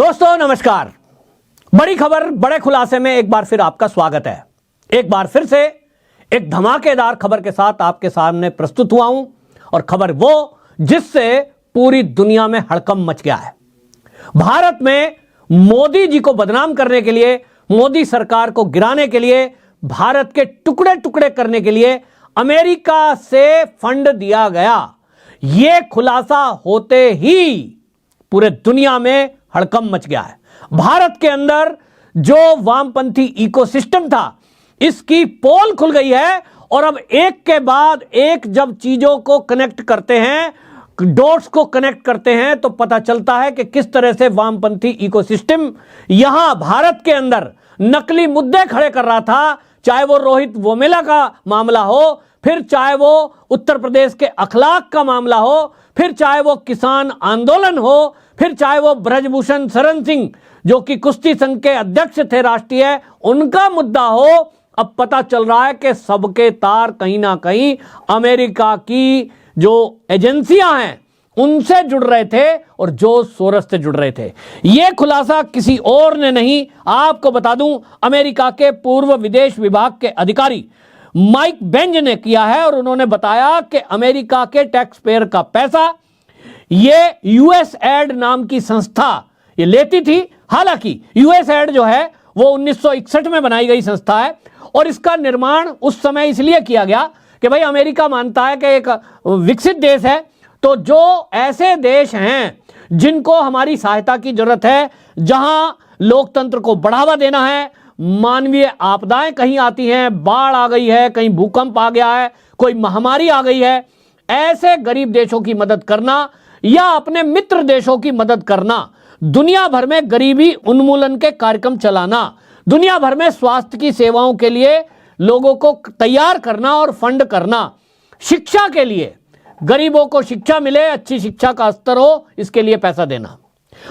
दोस्तों नमस्कार। बड़ी खबर बड़े खुलासे में एक बार फिर आपका स्वागत है। एक बार फिर से एक धमाकेदार खबर के साथ आपके सामने प्रस्तुत हुआ हूं और खबर वो जिससे पूरी दुनिया में हड़कंप मच गया है। भारत में मोदी जी को बदनाम करने के लिए, मोदी सरकार को गिराने के लिए, भारत के टुकड़े टुकड़े करने के लिए अमेरिका से फंड दिया गया। यह खुलासा होते ही पूरे दुनिया में हड़कंप मच गया है। भारत के अंदर जो वामपंथी इकोसिस्टम था, इसकी पोल खुल गई है और अब एक के बाद एक जब चीजों को कनेक्ट करते हैं, डॉट्स को कनेक्ट करते हैं, तो पता चलता है कि किस तरह से वामपंथी इकोसिस्टम यहां भारत के अंदर नकली मुद्दे खड़े कर रहा था। चाहे वो रोहित वेमुला का मामला हो, फिर चाहे वो उत्तर प्रदेश के अखलाक का मामला हो, फिर चाहे वो किसान आंदोलन हो, फिर चाहे वो ब्रजभूषण शरण सिंह जो कि कुश्ती संघ के अध्यक्ष थे राष्ट्रीय, उनका मुद्दा हो। अब पता चल रहा है कि सबके तार कहीं ना कहीं अमेरिका की जो एजेंसियां हैं उनसे जुड़ रहे थे और जॉर्ज सोरोस से जुड़ रहे थे। यह खुलासा किसी और ने नहीं, आपको बता दूं, अमेरिका के पूर्व विदेश विभाग के अधिकारी माइक बेंज ने किया है। और उन्होंने बताया कि अमेरिका के टैक्स पेयर का पैसा ये यूएसएड नाम की संस्था ये लेती थी। हालांकि यूएसएड जो है वो 1961 में बनाई गई संस्था है और इसका निर्माण उस समय इसलिए किया गया कि भाई अमेरिका मानता है कि एक विकसित देश है, तो जो ऐसे देश हैं जिनको हमारी सहायता की जरूरत है, जहां लोकतंत्र को बढ़ावा देना है, मानवीय आपदाएं कहीं आती हैं, बाढ़ आ गई है, कहीं भूकंप आ गया है, कोई महामारी आ गई है, ऐसे गरीब देशों की मदद करना या अपने मित्र देशों की मदद करना, दुनिया भर में गरीबी उन्मूलन के कार्यक्रम चलाना, दुनिया भर में स्वास्थ्य की सेवाओं के लिए लोगों को तैयार करना और फंड करना, शिक्षा के लिए गरीबों को शिक्षा मिले, अच्छी शिक्षा का स्तर हो, इसके लिए पैसा देना।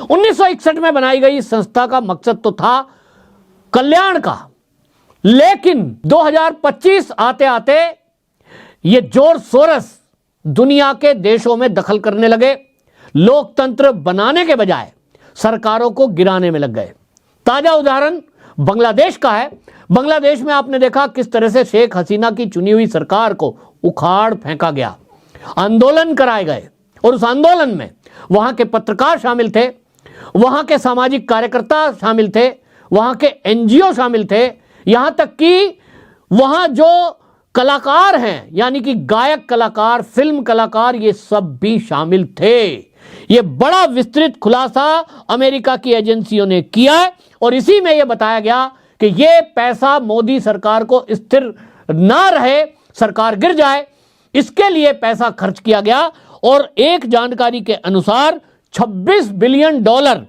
1961 में बनाई गई इस संस्था का मकसद तो था कल्याण का, लेकिन 2025 आते आते ये जॉर्ज सोरोस दुनिया के देशों में दखल करने लगे, लोकतंत्र बनाने के बजाय सरकारों को गिराने में लग गए। ताजा उदाहरण बांग्लादेश का है। बांग्लादेश में आपने देखा किस तरह से शेख हसीना की चुनी हुई सरकार को उखाड़ फेंका गया, आंदोलन कराए गए और उस आंदोलन में वहां के पत्रकार शामिल थे, वहां के सामाजिक कार्यकर्ता शामिल थे, वहां के एनजीओ शामिल थे, यहां तक कि वहां जो कलाकार हैं यानी कि गायक कलाकार, फिल्म कलाकार, ये सब भी शामिल थे। ये बड़ा विस्तृत खुलासा अमेरिका की एजेंसियों ने किया है और इसी में यह बताया गया कि यह पैसा मोदी सरकार को स्थिर ना रहे, सरकार गिर जाए, इसके लिए पैसा खर्च किया गया। और एक जानकारी के अनुसार $26 बिलियन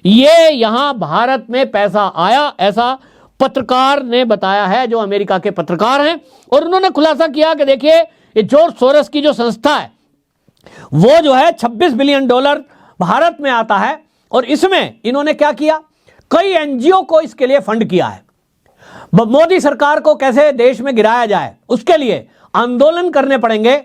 ये यहां भारत में पैसा आया, ऐसा पत्रकार ने बताया है, जो अमेरिका के पत्रकार हैं। और उन्होंने खुलासा किया कि देखिए ये जॉर्ज सोरोस की जो संस्था है वो जो है $26 बिलियन भारत में आता है और इसमें इन्होंने क्या किया, कई एनजीओ को इसके लिए फंड किया है। मोदी सरकार को कैसे देश में गिराया जाए उसके लिए आंदोलन करने पड़ेंगे,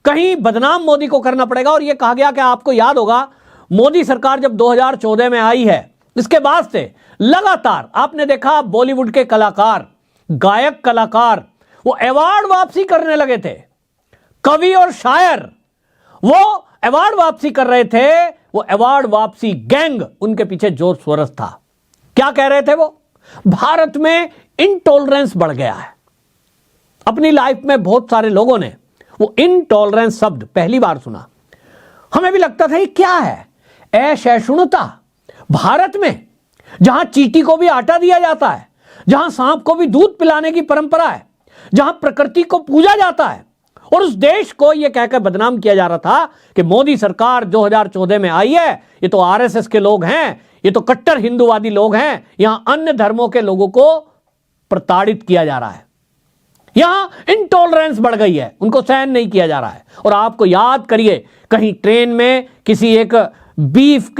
कहीं बदनाम मोदी को करना पड़ेगा। और यह कहा गया कि आपको याद होगा मोदी सरकार जब 2014 में आई है, इसके बाद से लगातार आपने देखा बॉलीवुड के कलाकार, गायक कलाकार वो अवार्ड वापसी करने लगे थे, कवि और शायर वो अवार्ड वापसी कर रहे थे। वो अवार्ड वापसी गैंग, उनके पीछे जॉर्ज सोरोस था। क्या कह रहे थे वो? भारत में इनटॉलरेंस बढ़ गया है। अपनी लाइफ में बहुत सारे लोगों ने वो इनटॉलरेंस शब्द पहली बार सुना। हमें भी लगता था ये क्या है, असहिष्णुता। भारत में जहां चींटी को भी आटा दिया जाता है, जहां सांप को भी दूध पिलाने की परंपरा है, जहां प्रकृति को पूजा जाता है, और उस देश को यह कहकर बदनाम किया जा रहा था कि मोदी सरकार 2014 में आई है, ये तो आरएसएस के लोग हैं, ये तो कट्टर हिंदूवादी लोग हैं, यहां अन्य धर्मों के लोगों को प्रताड़ित किया जा रहा है, यहां इंटॉलरेंस बढ़ गई है, उनको सहन नहीं किया जा रहा है। और आपको याद करिए, कहीं ट्रेन में किसी एक बीफ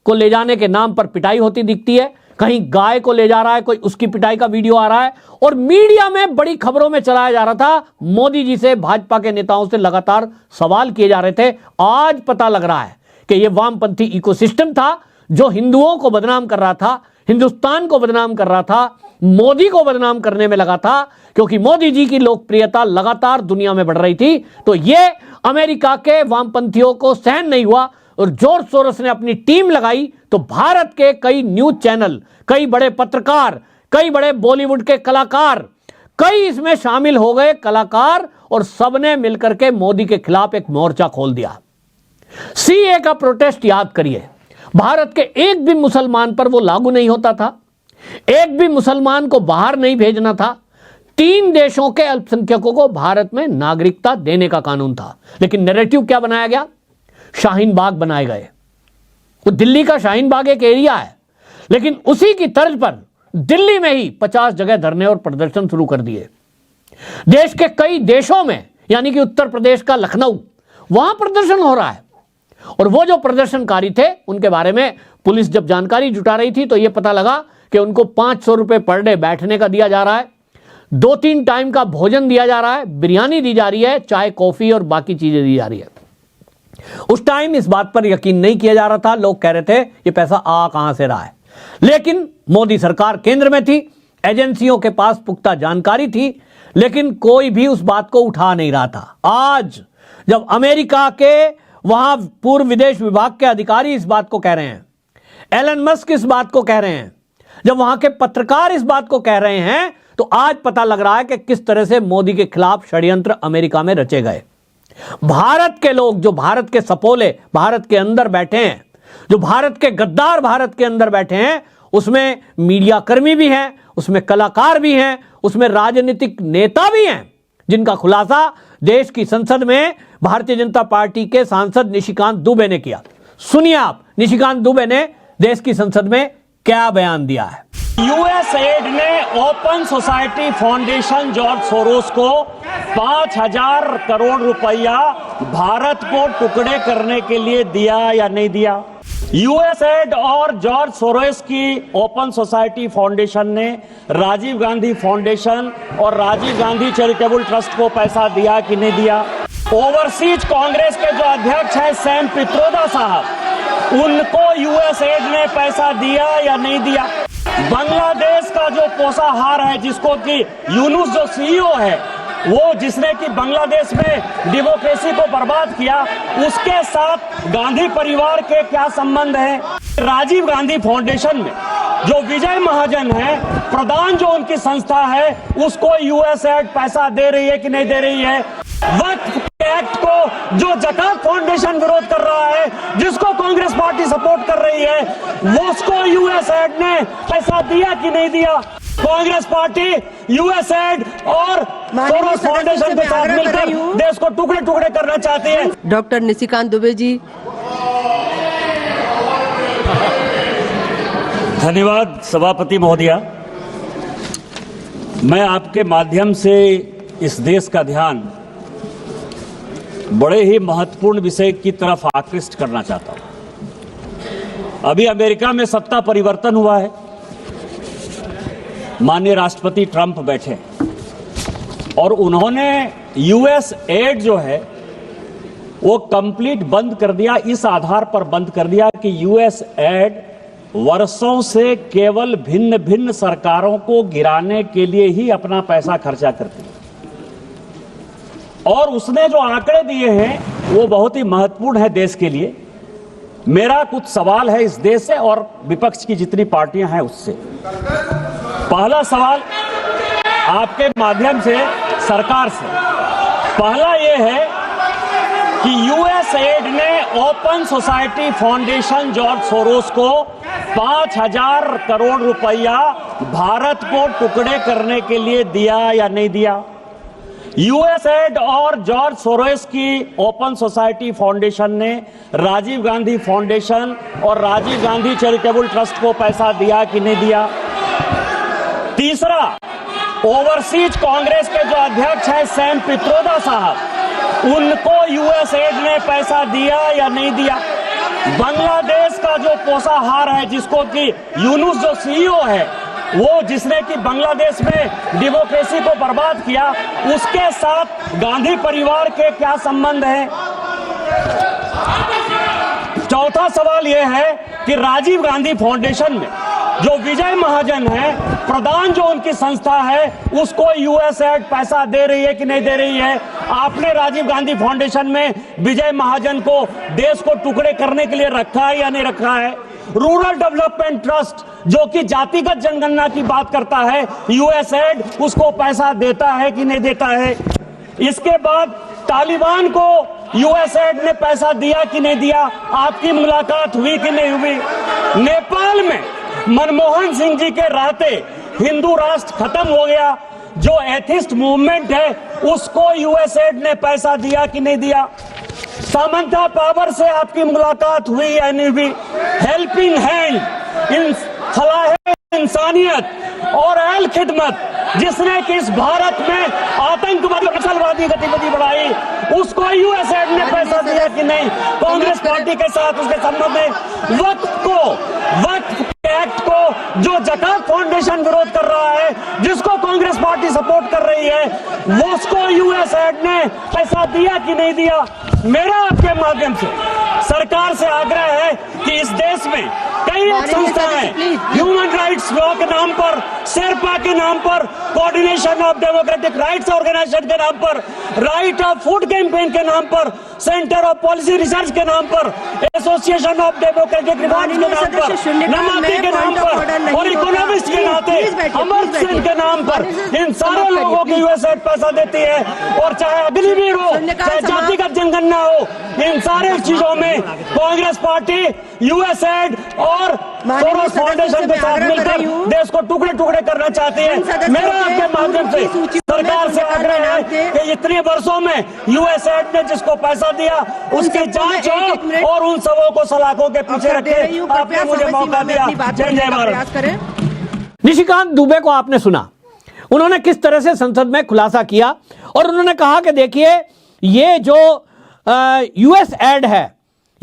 को ले जाने के नाम पर पिटाई होती दिखती है, कहीं गाय को ले जा रहा है कोई, उसकी पिटाई का वीडियो आ रहा है, और मीडिया में बड़ी खबरों में चलाया जा रहा था। मोदी जी से, भाजपा के नेताओं से लगातार सवाल किए जा रहे थे। आज पता लग रहा है कि यह वामपंथी इकोसिस्टम था जो हिंदुओं को बदनाम कर रहा था, हिंदुस्तान को बदनाम कर रहा था, मोदी को बदनाम करने में लगा था, क्योंकि मोदी जी की लोकप्रियता लगातार दुनिया में बढ़ रही थी। तो यह अमेरिका के वामपंथियों को सहन नहीं हुआ और जॉर्ज सोरोस ने अपनी टीम लगाई। तो भारत के कई न्यूज चैनल, कई बड़े पत्रकार, कई बड़े बॉलीवुड के कलाकार, कई इसमें शामिल हो गए कलाकार, और सबने मिलकर के मोदी के खिलाफ एक मोर्चा खोल दिया। सीए का प्रोटेस्ट याद करिए, भारत के एक भी मुसलमान पर वो लागू नहीं होता था, एक भी मुसलमान को बाहर नहीं भेजना था। 3 देशों के अल्पसंख्यकों को भारत में नागरिकता देने का कानून था, लेकिन नैरेटिव क्या बनाया गया? शाहीन बाग बनाए गए। वो दिल्ली का शाहीन बाग एक एरिया है, लेकिन उसी की तर्ज पर दिल्ली में ही 50 जगह धरने और प्रदर्शन शुरू कर दिए। देश के कई देशों में, यानी कि उत्तर प्रदेश का लखनऊ, वहां प्रदर्शन हो रहा है। और वो जो प्रदर्शनकारी थे, उनके बारे में पुलिस जब जानकारी जुटा रही थी तो यह पता लगा कि उनको 500 रुपए पर डे बैठने का दिया जा रहा है, 2-3 टाइम का भोजन दिया जा रहा है, बिरयानी दी जा रही है, चाय कॉफी और बाकी चीजें दी जा रही है। उस टाइम इस बात पर यकीन नहीं किया जा रहा था, लोग कह रहे थे ये पैसा आ कहां से रहा है। लेकिन मोदी सरकार केंद्र में थी, एजेंसियों के पास पुख्ता जानकारी थी, लेकिन कोई भी उस बात को उठा नहीं रहा था। आज जब अमेरिका के वहां पूर्व विदेश विभाग के अधिकारी इस बात को कह रहे हैं, एलन मस्क इस बात को कह रहे हैं, जब वहां के पत्रकार इस बात को कह रहे हैं, तो आज पता लग रहा है कि किस तरह से मोदी के खिलाफ षड्यंत्र अमेरिका में रचे गए। भारत के लोग, जो भारत के सपोले भारत के अंदर बैठे हैं, जो भारत के गद्दार भारत के अंदर बैठे हैं, उसमें मीडिया कर्मी भी हैं, उसमें कलाकार भी हैं, उसमें राजनीतिक नेता भी हैं, जिनका खुलासा देश की संसद में भारतीय जनता पार्टी के सांसद निशिकांत दुबे ने किया। सुनिए आप, निशिकांत दुबे ने देश की संसद में क्या बयान दिया है। यूएसएड ने open society foundation George Soros को 5,000 करोड़ रुपया भारत को टुकड़े करने के लिए दिया या नहीं दिया? यूएसएड और जॉर्ज सोरोस की ओपन सोसाइटी फाउंडेशन ने राजीव गांधी फाउंडेशन और राजीव गांधी चैरिटेबल ट्रस्ट को पैसा दिया कि नहीं दिया? ओवरसीज कांग्रेस के जो अध्यक्ष हैं सैम पित्रोदा साहब, उनको यूएसएड ने पैसा दिया या नहीं दिया? बांग्लादेश का जो पोषाहार है, जिसको कि यूनुस जो सीईओ है, वो जिसने कि बांग्लादेश में डेमोक्रेसी को बर्बाद किया, उसके साथ गांधी परिवार के क्या संबंध है? राजीव गांधी फाउंडेशन में जो विजय महाजन है, प्रधान जो उनकी संस्था है, उसको यूएसएड पैसा दे रही है कि नहीं दे रही है? वक्फ एक्ट को जो जकात फाउंडेशन विरोध कर रहा है, जिसको कांग्रेस पार्टी सपोर्ट कर रही है, वो उसको यूएसएड ने पैसा दिया कि नहीं दिया? कांग्रेस पार्टी यूएसएड और सोरोस फाउंडेशन के साथ मिलकर देश को टुकड़े टुकड़े करना चाहती है। डॉक्टर निशिकांत दुबे जी। धन्यवाद सभापति महोदया। मैं आपके माध्यम से इस देश का ध्यान बड़े ही महत्वपूर्ण विषय की तरफ आकृष्ट करना चाहता हूं। अभी अमेरिका में सत्ता परिवर्तन हुआ है, माननीय राष्ट्रपति ट्रंप बैठे और उन्होंने यूएसएड जो है वो कंप्लीट बंद कर दिया। इस आधार पर बंद कर दिया कि यूएसएड वर्षों से केवल भिन्न भिन्न सरकारों को गिराने के लिए ही अपना पैसा खर्चा करती है। और उसने जो आंकड़े दिए हैं वो बहुत ही महत्वपूर्ण है देश के लिए। मेरा कुछ सवाल है इस देश से और विपक्ष की जितनी पार्टियां हैं उससे। पहला सवाल आपके माध्यम से सरकार से, पहला ये है कि यूएसएड ने open society foundation George Soros को 5,000 करोड़ रुपया भारत को टुकड़े करने के लिए दिया या नहीं दिया? यूएसएड और जॉर्ज सोरोस की ओपन सोसाइटी फाउंडेशन ने राजीव गांधी फाउंडेशन और राजीव गांधी चैरिटेबल ट्रस्ट को पैसा दिया कि नहीं दिया? तीसरा, ओवरसीज कांग्रेस के जो अध्यक्ष हैं सैम पित्रोदा साहब, उनको यूएसएड ने पैसा दिया या नहीं दिया? बांग्लादेश का जो पोषाहार है, जिसको कि यूनुस जो सीईओ है, वो जिसने कि बांग्लादेश में डेमोक्रेसी को बर्बाद किया, उसके साथ गांधी परिवार के क्या संबंध है? चौथा सवाल यह है कि राजीव गांधी फाउंडेशन में जो विजय महाजन है, प्रधान जो उनकी संस्था है, उसको यूएसएड पैसा दे रही है कि नहीं दे रही है? आपने राजीव गांधी फाउंडेशन में विजय महाजन को देश को टुकड़े करने के लिए रखा है या नहीं रखा है? रूरल डेवलपमेंट ट्रस्ट जो कि जातिगत जनगणना की बात करता है, यूएसएड उसको पैसा देता है कि नहीं देता है? इसके बाद तालिबान को यूएसएड ने पैसा दिया कि नहीं दिया? आपकी मुलाकात हुई कि नहीं हुई? नेपाल में मनमोहन सिंह जी के रहते हिंदू राष्ट्र खत्म हो गया, जो एथिस्ट मूवमेंट है उसको यूएसएड ने पैसा दिया कि नहीं दिया? सामंता पावर से आपकी मुलाकात हुई या नहीं हुई? हेल्पिंग हैंड इन फलाह इंसानियत और अहल खिदमत जिसने कि इस भारत में आतंकवादी और नक्सलवादी गतिविधि बढ़ाई, उसको यूएसएड ने पैसा दिया कि नहीं? कांग्रेस पार्टी के साथ उसके संबंध में वक्फ एक्ट को जो जकात फाउंडेशन विरोध कर रहा है, जिसको कांग्रेस पार्टी सपोर्ट कर रही है, वो उसको यूएसएड ने पैसा दिया कि नहीं दिया? मेरा आपके माध्यम से सरकार से आग्रह है कि इस देश में कई संस्थाएं ह्यूमन राइट्स लॉ के नाम पर, शेरपा के नाम पर, coordination of democratic rights organisation के नाम पर, राइट ऑफ फूड कैंपेन के नाम पर, सेंटर ऑफ पॉलिसी रिसर्च के नाम पर, एसोसिएशन ऑफ डेमोक्रेटिक रिफॉर्म्स के नाम पर, नमाती के नाम पर और इकोनॉमिस्ट के नाते अमर सिंह के नाम पर इन सारे लोगों की यूएसएड पैसा देती है। और चाहे अग्निवीर हो, चाहे जातिगत जनगणना हो, इन सारे चीजों में कांग्रेस पार्टी यूएसएड और सोरोस फाउंडेशन के साथ मिलकर देश को टुकड़े टुकड़े करना चाहती है। मेरा आपके माध्यम से सरकार से आग्रह है कि इतने वर्षों में यूएसएड ने जिसको पैसा दिया उसकी जांच हो और उन सबों को सलाखों के पीछे रखे। आपने मुझे मौका दिया। जय जय भारत। निशिकांत दुबे को आपने सुना, उन्होंने किस तरह से संसद में खुलासा किया और उन्होंने कहा कि देखिए ये जो यूएसएड है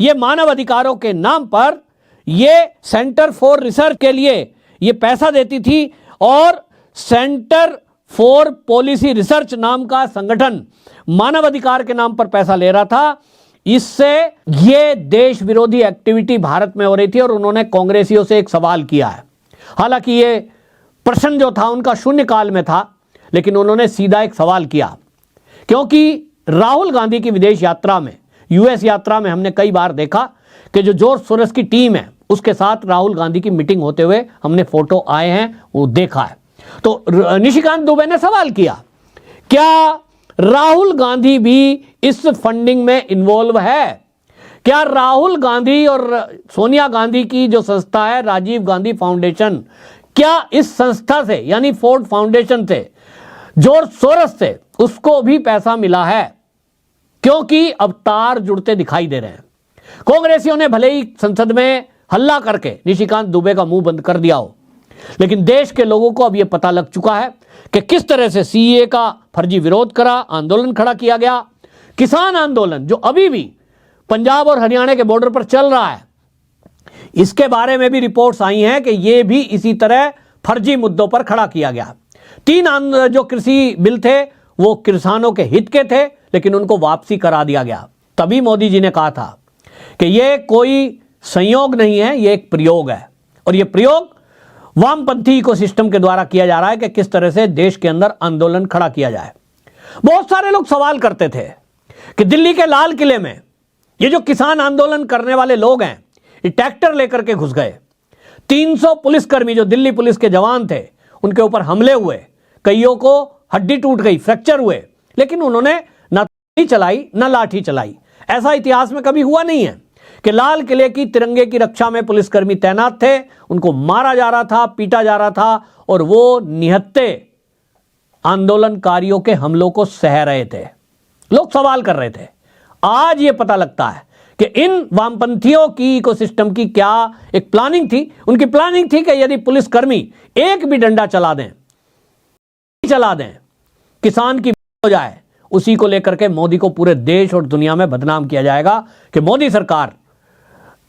ये मानव अधिकारों के नाम पर ये सेंटर फॉर रिसर्च के लिए ये पैसा देती थी और सेंटर फॉर पॉलिसी रिसर्च नाम का संगठन मानव अधिकार के नाम पर पैसा ले रहा था। इससे ये देश विरोधी एक्टिविटी भारत में हो रही थी और उन्होंने कांग्रेसियों से एक सवाल किया है। हालांकि ये प्रश्न जो था उनका शून्यकाल में था, लेकिन उन्होंने सीधा एक सवाल किया, क्योंकि राहुल गांधी की विदेश यात्रा में, यूएस यात्रा में हमने कई बार देखा कि जो जॉर्ज सोरोस की टीम है उसके साथ राहुल गांधी की मीटिंग होते हुए हमने फोटो आए हैं, वो देखा है। तो निशिकांत दुबे ने सवाल किया, क्या राहुल गांधी भी इस फंडिंग में इन्वॉल्व है? क्या राहुल गांधी और सोनिया गांधी की जो संस्था है राजीव गांधी फाउंडेशन, क्या इस संस्था से यानी फोर्ड फाउंडेशन से, जॉर्ज सोरोस से उसको भी पैसा मिला है? क्योंकि अब तार जुड़ते दिखाई दे रहे हैं। कांग्रेसियों ने भले ही संसद में हल्ला करके निशिकांत दुबे का मुंह बंद कर दिया हो, लेकिन देश के लोगों को अब यह पता लग चुका है कि किस तरह से सीएए का फर्जी विरोध करा, आंदोलन खड़ा किया गया। किसान आंदोलन जो अभी भी पंजाब और हरियाणा के बॉर्डर पर चल रहा है, इसके बारे में भी रिपोर्ट्स आई हैं कि यह भी इसी तरह फर्जी मुद्दों पर खड़ा किया गया। 3 जो कृषि बिल थे वो किसानों के हित के थे, लेकिन उनको वापसी करा दिया गया। तभी मोदी जी ने कहा था कि यह कोई संयोग नहीं है, यह एक प्रयोग है, और यह प्रयोग वामपंथी इकोसिस्टम के द्वारा किया जा रहा है कि किस तरह से देश के अंदर आंदोलन खड़ा किया जाए। बहुत सारे लोग सवाल करते थे कि दिल्ली के लाल किले में ये जो किसान आंदोलन करने वाले लोग हैं, ये ट्रैक्टर लेकर के घुस गए। 300 पुलिसकर्मी जो दिल्ली पुलिस के जवान थे उनके ऊपर हमले हुए, कईयों को हड्डी टूट गई, फ्रैक्चर हुए, लेकिन उन्होंने ना चलाई ना लाठी चलाई। ऐसा इतिहास में कभी हुआ नहीं है कि लाल किले की तिरंगे की रक्षा में पुलिसकर्मी तैनात थे, उनको मारा जा रहा था, पीटा जा रहा था और वो निहत्थे आंदोलनकारियों के हमलों को सह रहे थे। लोग सवाल कर रहे थे। आज ये पता लगता है कि इन वामपंथियों की इकोसिस्टम की क्या एक प्लानिंग थी। उनकी प्लानिंग थी कि यदि पुलिसकर्मी एक भी डंडा चला दें, किसान की हो जाए, उसी को लेकर के मोदी को पूरे देश और दुनिया में बदनाम किया जाएगा कि मोदी सरकार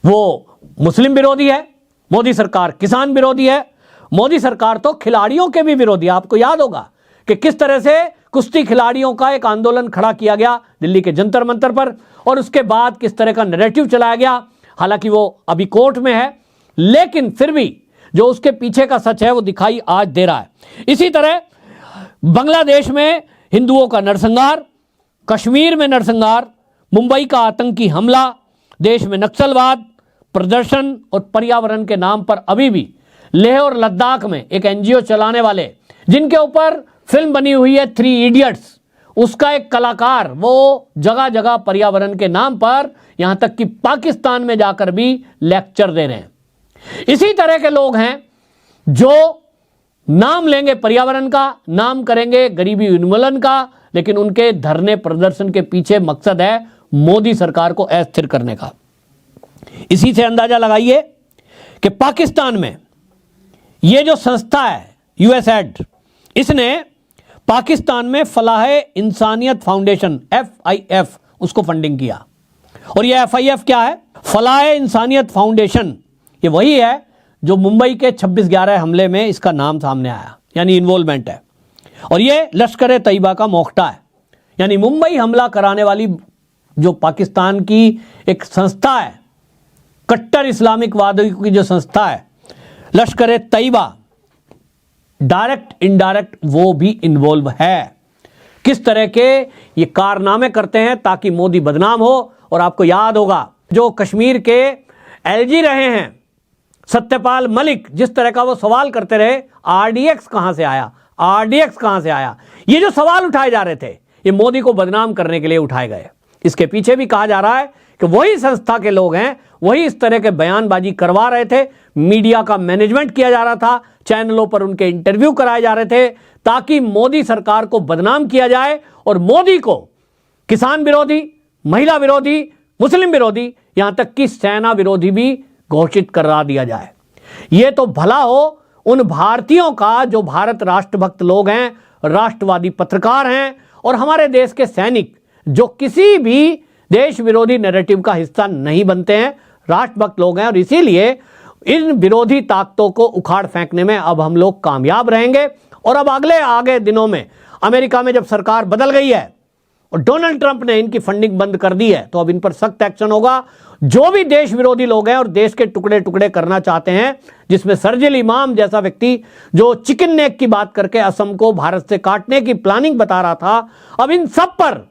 वो मुस्लिम विरोधी है, मोदी सरकार किसान विरोधी है, मोदी सरकार तो खिलाड़ियों के भी विरोधी। आपको याद होगा कि किस तरह से कुश्ती खिलाड़ियों का एक आंदोलन खड़ा किया गया दिल्ली के जंतर मंतर पर, और उसके बाद किस तरह का नैरेटिव चलाया गया। हालांकि वो अभी कोर्ट में है, लेकिन फिर भी जो उसके पीछे का सच है वो दिखाई आज दे रहा है। इसी तरह बांग्लादेश में हिंदुओं का नरसंहार, कश्मीर में नरसंहार, मुंबई का आतंकी हमला, देश में नक्सलवाद, प्रदर्शन और पर्यावरण के नाम पर अभी भी लेह और लद्दाख में एक एनजीओ चलाने वाले, जिनके ऊपर फिल्म बनी हुई है 3 इडियट्स, उसका एक कलाकार वो जगह जगह पर्यावरण के नाम पर, यहां तक कि पाकिस्तान में जाकर भी लेक्चर दे रहे हैं। इसी तरह के लोग हैं जो नाम लेंगे पर्यावरण का, नाम करेंगे गरीबी उन्मूलन का, लेकिन उनके धरने प्रदर्शन के पीछे मकसद है मोदी सरकार को अस्थिर करने का। इसी से अंदाजा लगाइए कि पाकिस्तान में यह जो संस्था है यूएसएड, इसने पाकिस्तान में फलाह इंसानियत फाउंडेशन FIF उसको फंडिंग किया। और यह FIF क्या है? फलाह इंसानियत फाउंडेशन ये वही है जो मुंबई के 26/11 हमले में इसका नाम सामने आया, यानी इन्वॉल्वमेंट है। और यह लश्कर तैयबा का मोख्ता है, यानी मुंबई हमला कराने वाली जो पाकिस्तान की एक संस्था है, कट्टर इस्लामिकवादी की जो संस्था है लश्कर तैयबा, डायरेक्ट इनडायरेक्ट वो भी इन्वॉल्व है। किस तरह के ये कारनामे करते हैं ताकि मोदी बदनाम हो। और आपको याद होगा जो कश्मीर के LG रहे हैं सत्यपाल मलिक, जिस तरह का वो सवाल करते रहे, RDX कहां से आया, RDX कहां से आया, ये जो सवाल उठाए जा रहे थे ये मोदी को बदनाम करने के लिए उठाए गए। इसके पीछे भी कहा जा रहा है कि वही संस्था के लोग हैं, वही इस तरह के बयानबाजी करवा रहे थे, मीडिया का मैनेजमेंट किया जा रहा था, चैनलों पर उनके इंटरव्यू कराए जा रहे थे ताकि मोदी सरकार को बदनाम किया जाए और मोदी को किसान विरोधी, महिला विरोधी, मुस्लिम विरोधी, यहां तक कि सेना विरोधी भी घोषित करा दिया जाए। यह तो भला हो उन भारतीयों का जो भारत राष्ट्रभक्त लोग हैं, राष्ट्रवादी पत्रकार हैं और हमारे देश के सैनिक जो किसी भी देश विरोधी नैरेटिव का हिस्सा नहीं बनते हैं, राष्ट्रभक्त लोग हैं। और इसीलिए इन विरोधी ताकतों को उखाड़ फेंकने में अब हम लोग कामयाब रहेंगे। और अब आगे दिनों में अमेरिका में जब सरकार बदल गई है और डोनाल्ड ट्रंप ने इनकी फंडिंग बंद कर दी है, तो अब इन पर सख्त एक्शन होगा। जो भी देश विरोधी लोग हैं और देश के टुकड़े टुकड़े करना चाहते हैं, जिसमें शरजील इमाम जैसा व्यक्ति जो चिकन नेक की बात करके असम को भारत से काटने की प्लानिंग बता रहा था, अब इन सब पर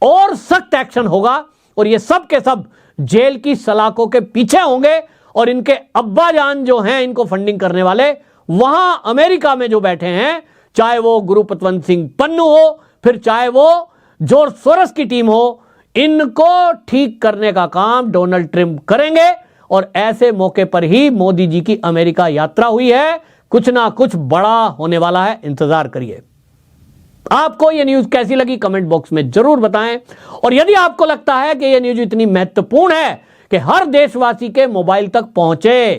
और सख्त एक्शन होगा और ये सब के सब जेल की सलाखों के पीछे होंगे। और इनके अब्बा जान जो हैं इनको फंडिंग करने वाले, वहां अमेरिका में जो बैठे हैं, चाहे वो गुरुपतवंत सिंह पन्नू हो, फिर चाहे वो जॉर्ज सोरोस की टीम हो, इनको ठीक करने का काम डोनाल्ड ट्रंप करेंगे। और ऐसे मौके पर ही मोदी जी की अमेरिका यात्रा हुई है। कुछ ना कुछ बड़ा होने वाला है, इंतजार करिए। आपको यह न्यूज कैसी लगी कमेंट बॉक्स में जरूर बताएं। और यदि आपको लगता है कि यह न्यूज इतनी महत्वपूर्ण है कि हर देशवासी के मोबाइल तक पहुंचे,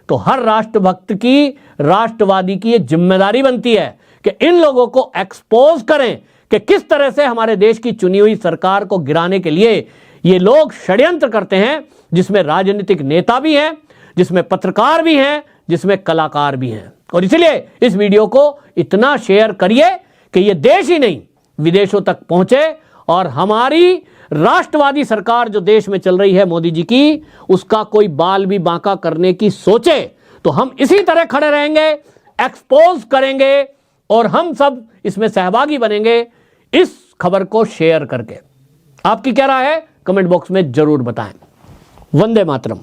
तो हर राष्ट्रभक्त की, राष्ट्रवादी की यह जिम्मेदारी बनती है कि इन लोगों को एक्सपोज करें कि किस तरह से हमारे देश की चुनी हुई सरकार को गिराने के लिए ये लोग षड्यंत्र करते हैं, जिसमें राजनीतिक नेता भी हैं, जिसमें पत्रकार भी हैं, जिसमें कलाकार भी हैं। और इसलिए इस वीडियो को इतना शेयर करिए कि ये देश ही नहीं विदेशों तक पहुंचे और हमारी राष्ट्रवादी सरकार जो देश में चल रही है मोदी जी की, उसका कोई बाल भी बांका करने की सोचे तो हम इसी तरह खड़े रहेंगे, एक्सपोज करेंगे और हम सब इसमें सहभागी बनेंगे इस खबर को शेयर करके। आपकी क्या राय है कमेंट बॉक्स में जरूर बताएं। वंदे मातरम।